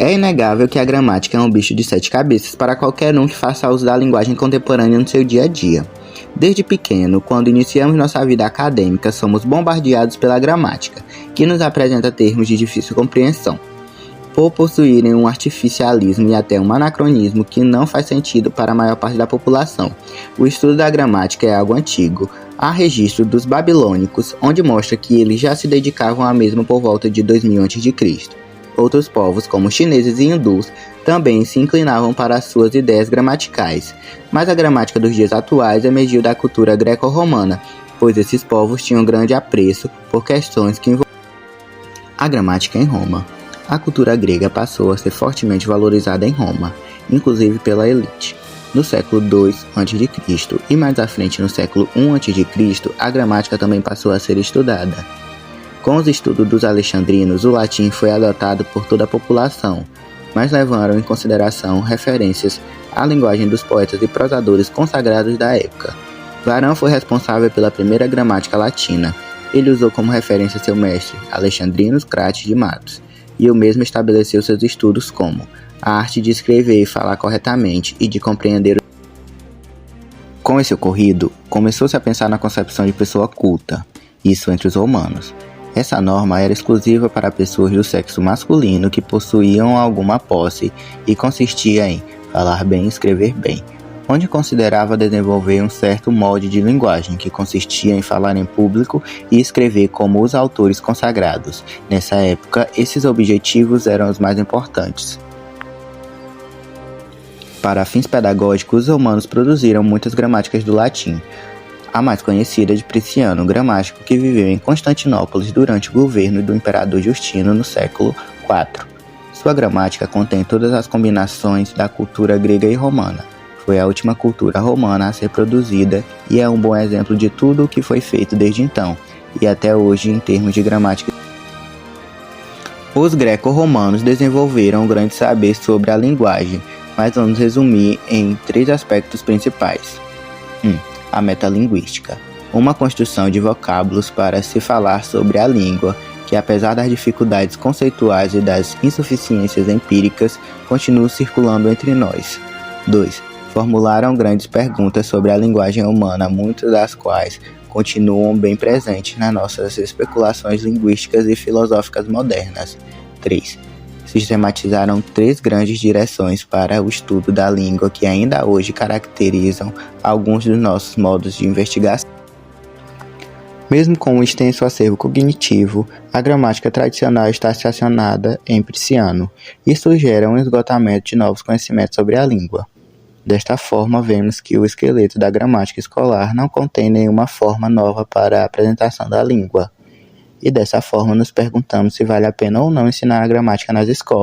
É inegável que a gramática é um bicho de 7 cabeças para qualquer um que faça uso da linguagem contemporânea no seu dia a dia. Desde pequeno, quando iniciamos nossa vida acadêmica, somos bombardeados pela gramática, que nos apresenta termos de difícil compreensão, por possuírem um artificialismo e até um anacronismo que não faz sentido para a maior parte da população. O estudo da gramática é algo antigo. Há registro dos babilônicos, onde mostra que eles já se dedicavam à mesma por volta de 2000 a.C. Outros povos, como chineses e hindus, também se inclinavam para as suas ideias gramaticais, mas a gramática dos dias atuais emergiu da cultura greco-romana, pois esses povos tinham grande apreço por questões que envolviam a gramática em Roma. A cultura grega passou a ser fortemente valorizada em Roma, inclusive pela elite. No século II a.C. e mais à frente no século I a.C., a gramática também passou a ser estudada. Com os estudos dos alexandrinos, o latim foi adotado por toda a população, mas levaram em consideração referências à linguagem dos poetas e prosadores consagrados da época. Varão foi responsável pela primeira gramática latina. Ele usou como referência seu mestre, Alexandrino Crates de Matos, e o mesmo estabeleceu seus estudos como a arte de escrever e falar corretamente e de compreender. Com esse ocorrido, começou-se a pensar na concepção de pessoa culta, isso entre os romanos. Essa norma era exclusiva para pessoas do sexo masculino que possuíam alguma posse e consistia em falar bem e escrever bem, onde considerava desenvolver um certo molde de linguagem que consistia em falar em público e escrever como os autores consagrados. Nessa época, esses objetivos eram os mais importantes. Para fins pedagógicos, os romanos produziram muitas gramáticas do latim. A mais conhecida é de Prisciano, gramático que viveu em Constantinopla durante o governo do imperador Justino no século IV. Sua gramática contém todas as combinações da cultura grega e romana. Foi a última cultura romana a ser produzida e é um bom exemplo de tudo o que foi feito desde então, e até hoje em termos de gramática. Os greco-romanos desenvolveram um grande saber sobre a linguagem, mas vamos resumir em 3 aspectos principais. 1. A metalinguística, uma construção de vocábulos para se falar sobre a língua, que apesar das dificuldades conceituais e das insuficiências empíricas, continua circulando entre nós. 2. Formularam grandes perguntas sobre a linguagem humana, muitas das quais continuam bem presentes nas nossas especulações linguísticas e filosóficas modernas. 3. Sistematizaram 3 grandes direções para o estudo da língua que ainda hoje caracterizam alguns dos nossos modos de investigação. Mesmo com um extenso acervo cognitivo, a gramática tradicional está estacionada em Prisciano. Isso gera um esgotamento de novos conhecimentos sobre a língua. Desta forma, vemos que o esqueleto da gramática escolar não contém nenhuma forma nova para a apresentação da língua. E dessa forma nos perguntamos se vale a pena ou não ensinar a gramática nas escolas.